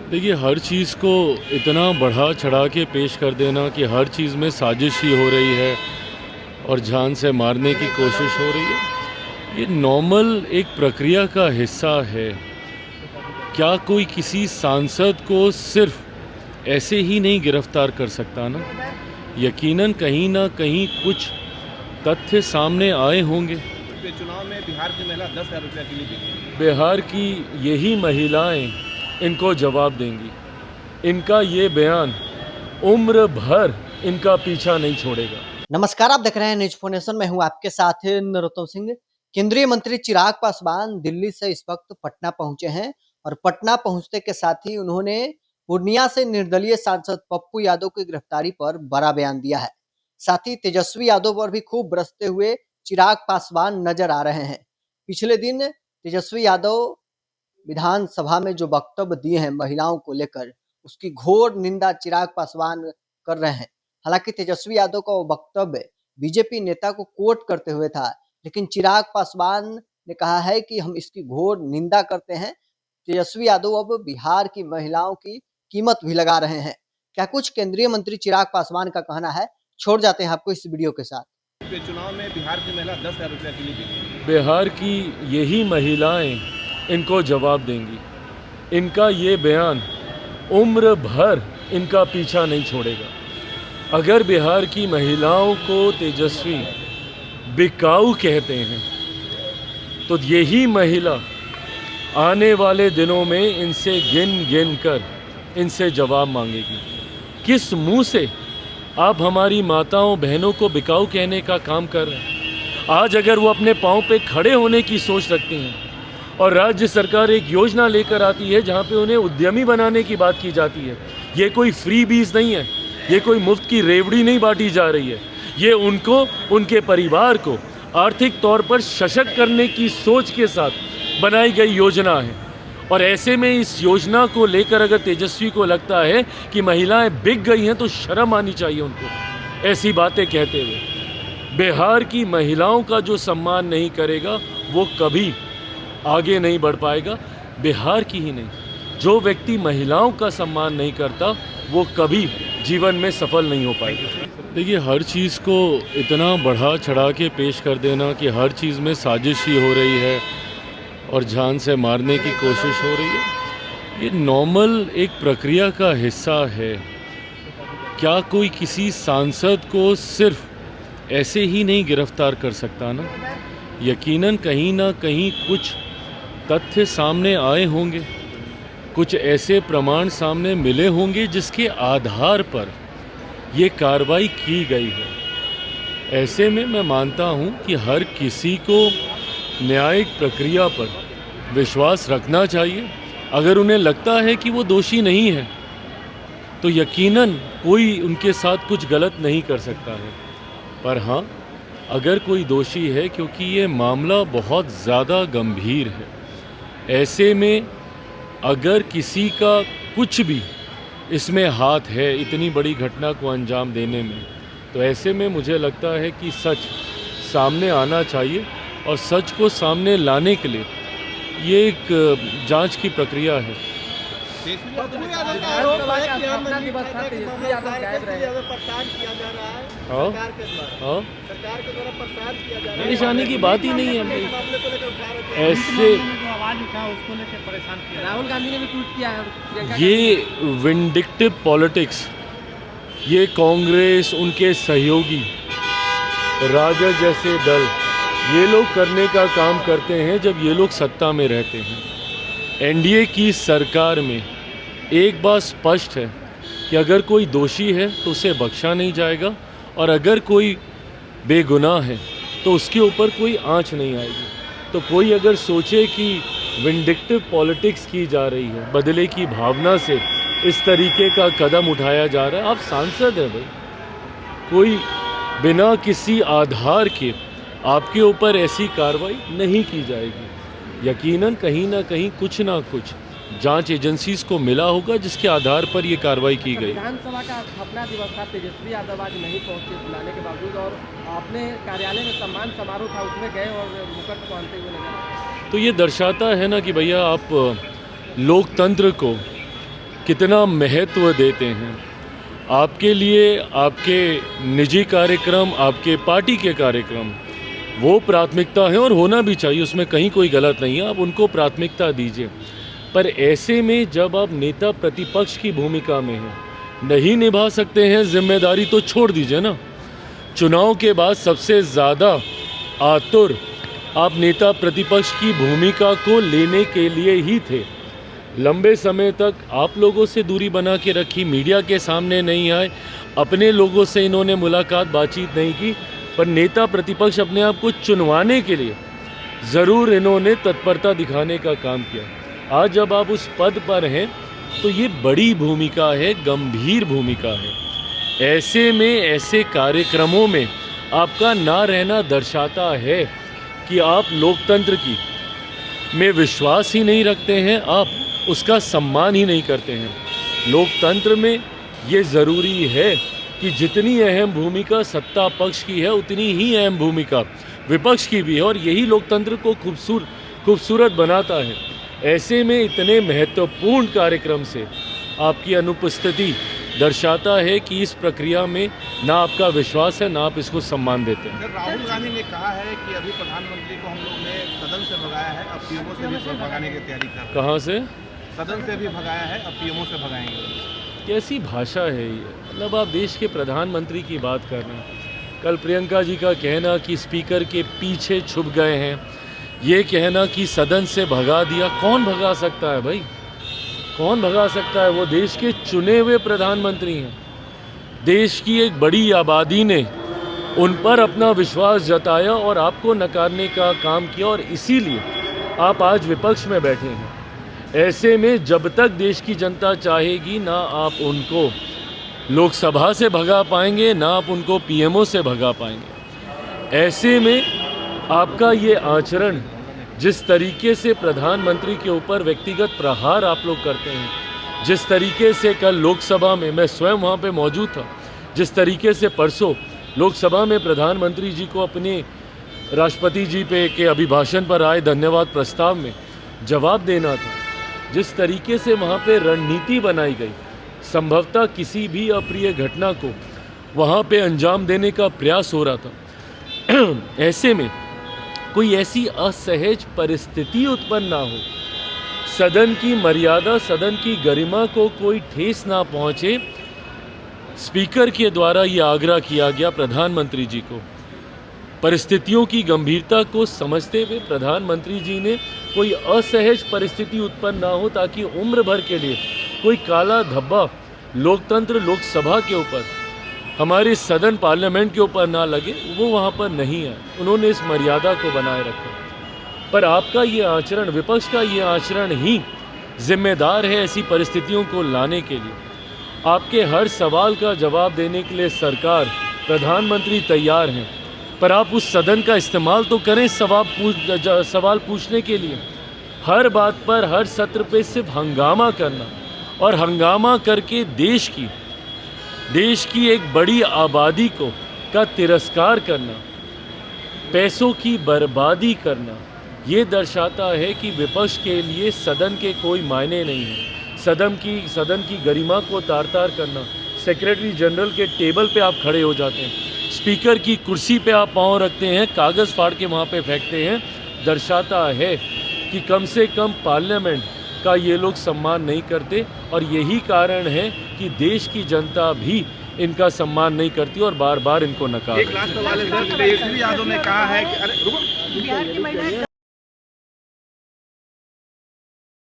देखिए, हर चीज़ को इतना बढ़ा चढ़ा के पेश कर देना कि हर चीज़ में साजिश ही हो रही है और जान से मारने की कोशिश हो रही है, ये नॉर्मल एक प्रक्रिया का हिस्सा है। क्या कोई किसी सांसद को सिर्फ ऐसे ही नहीं गिरफ्तार कर सकता ना? यकीनन कहीं ना कहीं कुछ तथ्य सामने आए होंगे। पिछले चुनाव में बिहार की महिला 10,000 रुपये के लिए बिकी। बिहार की यही महिलाएं इनको जवाब देंगी। इनका ये बयान उम्र भर इनका पीछा नहीं छोड़ेगा। नमस्कार, आप देख रहे हैं न्यूज फोनेशन में हूं आपके साथ नरोत्तम सिंह। केंद्रीय मंत्री चिराग पासवान दिल्ली से इस वक्त पटना पहुंचे हैं और पटना पहुंचते के साथ ही उन्होंने पूर्णिया से निर्दलीय सांसद पप्पू यादव की गिरफ्तारी पर बड़ा बयान दिया है। साथ ही तेजस्वी यादव पर भी खूब बरसते हुए चिराग पासवान नजर आ रहे हैं। पिछले दिन तेजस्वी यादव विधानसभा में जो वक्तव्य दिए हैं महिलाओं को लेकर, उसकी घोर निंदा चिराग पासवान कर रहे हैं। हालांकि तेजस्वी यादव का वो वक्तव्य बीजेपी नेता को कोट करते हुए था, लेकिन चिराग पासवान ने कहा है कि हम इसकी घोर निंदा करते हैं। तेजस्वी यादव अब बिहार की महिलाओं की कीमत भी लगा रहे हैं। क्या कुछ केंद्रीय मंत्री चिराग पासवान का कहना है, छोड़ जाते हैं आपको इस वीडियो के साथ। पिछले चुनाव में बिहार की महिला 10,000 रुपये के लिए बिकी। बिहार की यही महिलाएं इनको जवाब देंगी। इनका ये बयान उम्र भर इनका पीछा नहीं छोड़ेगा। अगर बिहार की महिलाओं को तेजस्वी बिकाऊ कहते हैं तो यही महिला आने वाले दिनों में इनसे गिन गिन कर इनसे जवाब मांगेगी। किस मुंह से आप हमारी माताओं बहनों को बिकाऊ कहने का काम कर रहे हैं? आज अगर वो अपने पाँव पे खड़े होने की सोच रखती हैं और राज्य सरकार एक योजना लेकर आती है जहाँ पे उन्हें उद्यमी बनाने की बात की जाती है, ये कोई फ्री बीज नहीं है, ये कोई मुफ्त की रेवड़ी नहीं बांटी जा रही है। ये उनको, उनके परिवार को आर्थिक तौर पर सशक्त करने की सोच के साथ बनाई गई योजना है। और ऐसे में इस योजना को लेकर अगर तेजस्वी को लगता है कि महिलाएं बिक गई हैं तो शर्म आनी चाहिए उनको ऐसी बातें कहते हुए। बिहार की महिलाओं का जो सम्मान नहीं करेगा वो कभी आगे नहीं बढ़ पाएगा। बिहार की ही नहीं, जो व्यक्ति महिलाओं का सम्मान नहीं करता वो कभी जीवन में सफल नहीं हो पाएगा। देखिए, हर चीज़ को इतना बढ़ा चढ़ा के पेश कर देना कि हर चीज़ में साजिश ही हो रही है और जान से मारने की कोशिश हो रही है, ये नॉर्मल एक प्रक्रिया का हिस्सा है। क्या कोई किसी सांसद को सिर्फ ऐसे ही नहीं गिरफ्तार कर सकता ना? यकीनन कहीं ना कहीं कुछ तथ्य सामने आए होंगे, कुछ ऐसे प्रमाण सामने मिले होंगे जिसके आधार पर ये कार्रवाई की गई है। ऐसे में मैं मानता हूँ कि हर किसी को न्यायिक प्रक्रिया पर विश्वास रखना चाहिए। अगर उन्हें लगता है कि वो दोषी नहीं है तो यकीनन कोई उनके साथ कुछ गलत नहीं कर सकता है। पर हाँ, अगर कोई दोषी है, क्योंकि ये मामला बहुत ज़्यादा गंभीर है, ऐसे में अगर किसी का कुछ भी इसमें हाथ है इतनी बड़ी घटना को अंजाम देने में, तो ऐसे में मुझे लगता है कि सच सामने आना चाहिए। और सच को सामने लाने के लिए ये एक जांच की प्रक्रिया है। परेशानी की बात ही नहीं है। ऐसे राहुल गांधी ने भी ट्वीट किया है। ये विंडिक्टिव पॉलिटिक्स, ये कांग्रेस, उनके सहयोगी राजद जैसे दल, ये लोग करने का काम करते हैं जब ये लोग सत्ता में रहते हैं। एनडीए की सरकार में एक बात स्पष्ट है कि अगर कोई दोषी है तो उसे बख्शा नहीं जाएगा, और अगर कोई बेगुनाह है तो उसके ऊपर कोई आंच नहीं आएगी। तो कोई अगर सोचे कि विंडिक्टिव पॉलिटिक्स की जा रही है, बदले की भावना से इस तरीके का कदम उठाया जा रहा है, आप सांसद हैं भाई, कोई बिना किसी आधार के आपके ऊपर ऐसी कार्रवाई नहीं की जाएगी। यकीनन कहीं ना कहीं कुछ ना कुछ जांच एजेंसीज को मिला होगा जिसके आधार पर ये कार्रवाई की गई। विधानसभा का स्थापना दिवस था, तेजस्वी यादव आज नहीं पहुंचे बुलाने के बावजूद, और अपने कार्यालय में सम्मान समारोह था उसमें गए और मुकुट पहनते हुए नजर आए। तो ये दर्शाता है ना कि भैया आप लोकतंत्र को कितना महत्व देते हैं। आपके लिए आपके निजी कार्यक्रम, आपके पार्टी के कार्यक्रम वो प्राथमिकता है और होना भी चाहिए, उसमें कहीं कोई गलत नहीं है, आप उनको प्राथमिकता दीजिए। पर ऐसे में जब आप नेता प्रतिपक्ष की भूमिका में हैं, नहीं निभा सकते हैं जिम्मेदारी तो छोड़ दीजिए ना। चुनाव के बाद सबसे ज़्यादा आतुर आप नेता प्रतिपक्ष की भूमिका को लेने के लिए ही थे। लंबे समय तक आप लोगों से दूरी बना के रखी, मीडिया के सामने नहीं आए, अपने लोगों से इन्होंने मुलाकात बातचीत नहीं की, पर नेता प्रतिपक्ष अपने आप को चुनवाने के लिए ज़रूर इन्होंने तत्परता दिखाने का काम किया। आज जब आप उस पद पर हैं तो ये बड़ी भूमिका है, गंभीर भूमिका है। ऐसे में ऐसे कार्यक्रमों में आपका ना रहना दर्शाता है कि आप लोकतंत्र की में विश्वास ही नहीं रखते हैं, आप उसका सम्मान ही नहीं करते हैं। लोकतंत्र में ये ज़रूरी है कि जितनी अहम भूमिका सत्ता पक्ष की है उतनी ही अहम भूमिका विपक्ष की भी है, और यही लोकतंत्र को खूबसूरत बनाता है। ऐसे में इतने महत्वपूर्ण कार्यक्रम से आपकी अनुपस्थिति दर्शाता है कि इस प्रक्रिया में ना आपका विश्वास है, ना आप इसको सम्मान देते हैं। सर, राहुल गांधी ने कहा है कि अभी प्रधानमंत्री को हम लोग ने सदन से भगाया है, अब पीएमओ से भी भगाने की तैयारी कर रहे हैं। कहाँ से? सदन से भी भगाया है, अब पीएमओ से भगाएंगे। कैसी भाषा है ये? मतलब आप देश के प्रधानमंत्री की बात कर रहे हैं। कल प्रियंका जी का कहना कि स्पीकर के पीछे छुप गए हैं, ये कहना कि सदन से भगा दिया, कौन भगा सकता है भाई? कौन भगा सकता है? वो देश के चुने हुए प्रधानमंत्री हैं। देश की एक बड़ी आबादी ने उन पर अपना विश्वास जताया और आपको नकारने का काम किया, और इसीलिए आप आज विपक्ष में बैठे हैं। ऐसे में जब तक देश की जनता चाहेगी, ना आप उनको लोकसभा से भगा पाएंगे, ना आप उनको पीएमओ से भगा पाएंगे। ऐसे में आपका ये आचरण, जिस तरीके से प्रधानमंत्री के ऊपर व्यक्तिगत प्रहार आप लोग करते हैं, जिस तरीके से कल लोकसभा में, मैं स्वयं वहाँ पे मौजूद था, जिस तरीके से परसों लोकसभा में प्रधानमंत्री जी को अपने राष्ट्रपति जी पे के अभिभाषण पर आए धन्यवाद प्रस्ताव में जवाब देना था, जिस तरीके से वहाँ पे रणनीति बनाई गई, संभवतः किसी भी अप्रिय घटना को वहाँ पे अंजाम देने का प्रयास हो रहा था। ऐसे में कोई ऐसी असहज परिस्थिति उत्पन्न ना हो, सदन की मर्यादा, सदन की गरिमा को कोई ठेस ना पहुँचे, स्पीकर के द्वारा ये आग्रह किया गया प्रधानमंत्री जी को। परिस्थितियों की गंभीरता को समझते हुए प्रधानमंत्री जी ने कोई असहज परिस्थिति उत्पन्न ना हो, ताकि उम्र भर के लिए कोई काला धब्बा लोकतंत्र, लोकसभा के ऊपर, हमारे सदन पार्लियामेंट के ऊपर ना लगे, वो वहाँ पर नहीं है। उन्होंने इस मर्यादा को बनाए रखा। पर आपका ये आचरण, विपक्ष का ये आचरण ही जिम्मेदार है ऐसी परिस्थितियों को लाने के लिए। आपके हर सवाल का जवाब देने के लिए सरकार, प्रधानमंत्री तैयार हैं, पर आप उस सदन का इस्तेमाल तो करें सवाल पूछने के लिए। हर बात पर, हर सत्र पे सिर्फ हंगामा करना, और हंगामा करके देश की एक बड़ी आबादी का तिरस्कार करना, पैसों की बर्बादी करना, ये दर्शाता है कि विपक्ष के लिए सदन के कोई मायने नहीं है। सदन की गरिमा को तार-तार करना, सेक्रेटरी जनरल के टेबल पे आप खड़े हो जाते हैं, स्पीकर की कुर्सी पे आप पाँव रखते हैं, कागज़ फाड़ के वहाँ पे फेंकते हैं, दर्शाता है कि कम से कम पार्लियामेंट का ये लोग सम्मान नहीं करते। और यही कारण है कि देश की जनता भी इनका सम्मान नहीं करती और बार बार इनको नकार। एक लास्ट सवाल है, तेजस्वी यादव ने कहा है कि